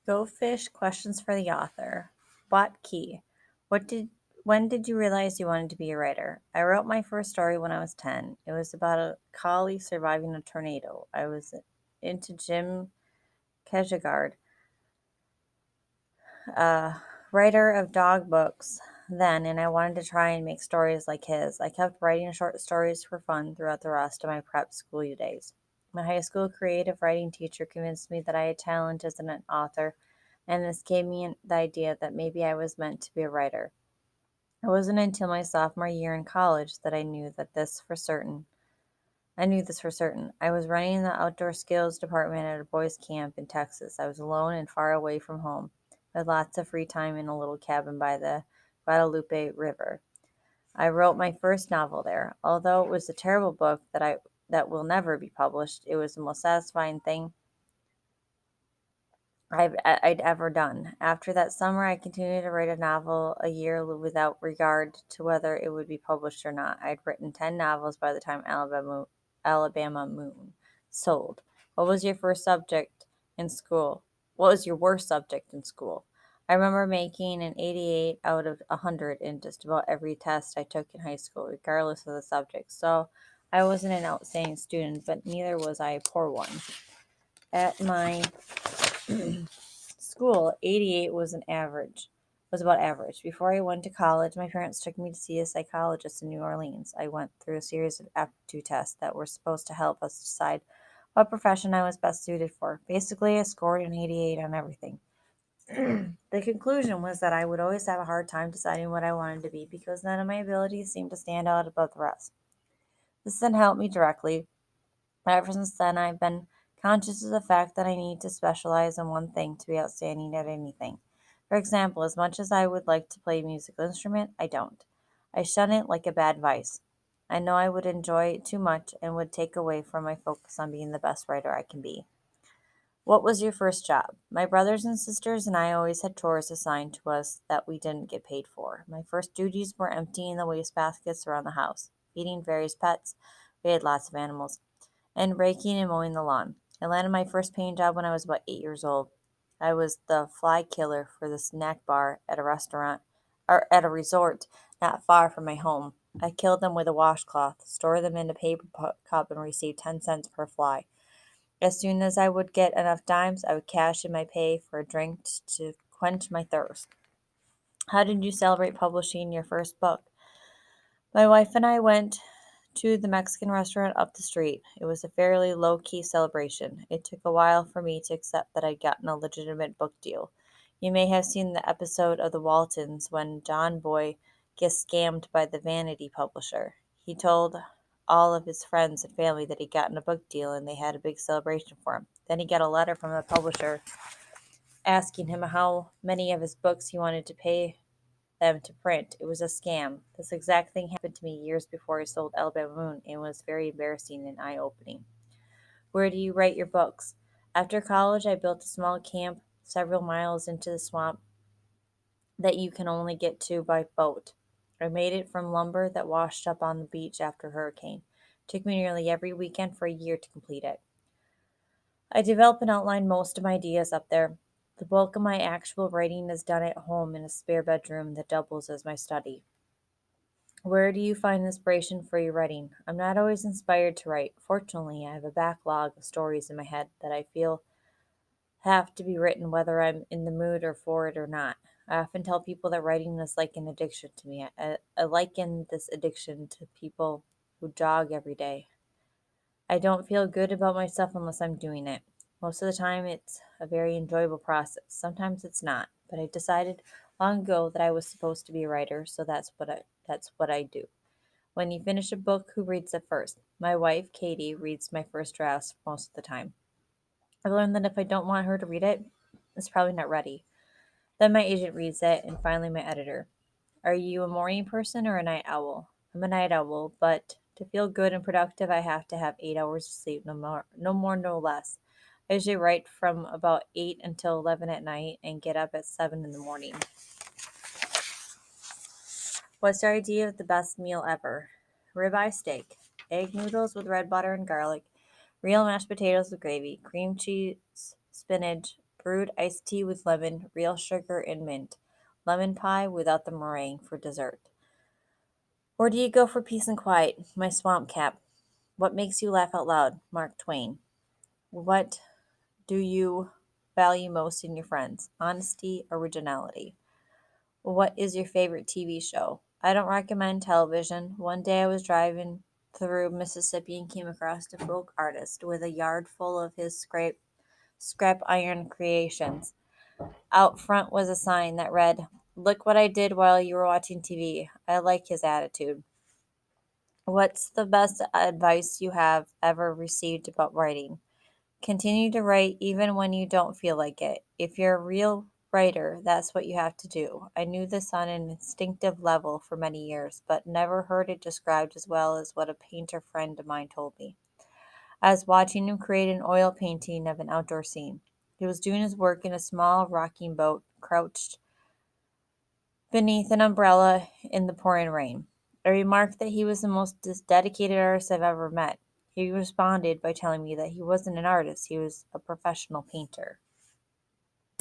Go Fish questions for the author. Bot Key. What did when did you realize you wanted to be a writer? I wrote my first story when I was 10. It was about a collie surviving a tornado. I was into Jim Kierkegaard, a writer of dog books then, and I wanted to try and make stories like his. I kept writing short stories for fun throughout the rest of my prep school days. My high school creative writing teacher convinced me that I had talent as an author, and this gave me the idea that maybe I was meant to be a writer. It wasn't until my sophomore year in college that I knew this for certain. I was running the outdoor skills department at a boys' camp in Texas. I was alone and far away from home, with lots of free time in a little cabin by the Guadalupe River. I wrote my first novel there. Although it was a terrible book that will never be published, it was the most satisfying thing I'd ever done. After that summer, I continued to write a novel a year without regard to whether it would be published or not. I'd written 10 novels by the time Alabama Moon sold. What was your first subject in school? What was your worst subject in school? I remember making an 88 out of 100 in just about every test I took in high school, regardless of the subject. So I wasn't an outstanding student, but neither was I a poor one. At my school, 88 was about average. Before I went to college, my parents took me to see a psychologist in New Orleans. I went through a series of aptitude tests that were supposed to help us decide what profession I was best suited for. Basically, I scored an 88 on everything. The conclusion was that I would always have a hard time deciding what I wanted to be because none of my abilities seemed to stand out above the rest. This didn't help me directly. Ever since then, I've been conscious of the fact that I need to specialize in one thing to be outstanding at anything. For example, as much as I would like to play a musical instrument, I don't. I shun it like a bad vice. I know I would enjoy it too much and would take away from my focus on being the best writer I can be. What was your first job? My brothers and sisters and I always had chores assigned to us that we didn't get paid for. My first duties were emptying the waste baskets around the house, feeding various pets. We had lots of animals and raking and mowing the lawn. I landed my first paying job when I was about 8 years old. I was the fly killer for the snack bar at a restaurant or at a resort not far from my home. I killed them with a washcloth, stored them in a paper cup, and received 10 cents per fly. As soon as I would get enough dimes, I would cash in my pay for a drink to quench my thirst. How did you celebrate publishing your first book? My wife and I went to the Mexican restaurant up the street. It was a fairly low key celebration. It took a while for me to accept that I'd gotten a legitimate book deal. You may have seen the episode of The Waltons when John Boy gets scammed by the vanity publisher. He told all of his friends and family that he'd gotten a book deal and they had a big celebration for him. Then he got a letter from the publisher asking him how many of his books he wanted to pay them to print. It was a scam. This exact thing happened to me years before I sold Alabama Moon and was very embarrassing and eye opening. Where do you write your books? After college, I built a small camp several miles into the swamp that you can only get to by boat. I made it from lumber that washed up on the beach after a hurricane. It took me nearly every weekend for a year to complete it. I develop and outline most of my ideas up there. The bulk of my actual writing is done at home in a spare bedroom that doubles as my study. Where do you find inspiration for your writing? I'm not always inspired to write. Fortunately, I have a backlog of stories in my head that I feel have to be written whether I'm in the mood or for it or not. I often tell people that writing is like an addiction to me. I liken this addiction to people who jog every day. I don't feel good about myself unless I'm doing it. Most of the time, it's a very enjoyable process. Sometimes it's not, but I decided long ago that I was supposed to be a writer, so that's what I do. When you finish a book, who reads it first? My wife, Katie, reads my first drafts most of the time. I've learned that if I don't want her to read it, it's probably not ready. Then my agent reads it, and finally my editor. Are you a morning person or a night owl? I'm a night owl, but to feel good and productive, I have to have 8 hours of sleep, no more, no less. I usually write from about 8 until 11 at night and get up at 7 in the morning. What's your idea of the best meal ever? Ribeye steak, egg noodles with red butter and garlic, real mashed potatoes with gravy, cream cheese, spinach, brewed iced tea with lemon, real sugar, and mint, lemon pie without the meringue for dessert. Or do you go for peace and quiet? My swamp cap. What makes you laugh out loud? Mark Twain. What do you value most in your friends? Honesty, originality. What is your favorite TV show? I don't recommend television. One day I was driving through Mississippi and came across a folk artist with a yard full of his scrap iron creations. Out front was a sign that read, "Look what I did while you were watching TV." I like his attitude. What's the best advice you have ever received about writing? Continue to write even when you don't feel like it. If you're a real writer, that's what you have to do. I knew this on an instinctive level for many years, but never heard it described as well as what a painter friend of mine told me. I was watching him create an oil painting of an outdoor scene. He was doing his work in a small rocking boat, crouched beneath an umbrella in the pouring rain. I remarked that he was the most dedicated artist I've ever met. He responded by telling me that he wasn't an artist, he was a professional painter.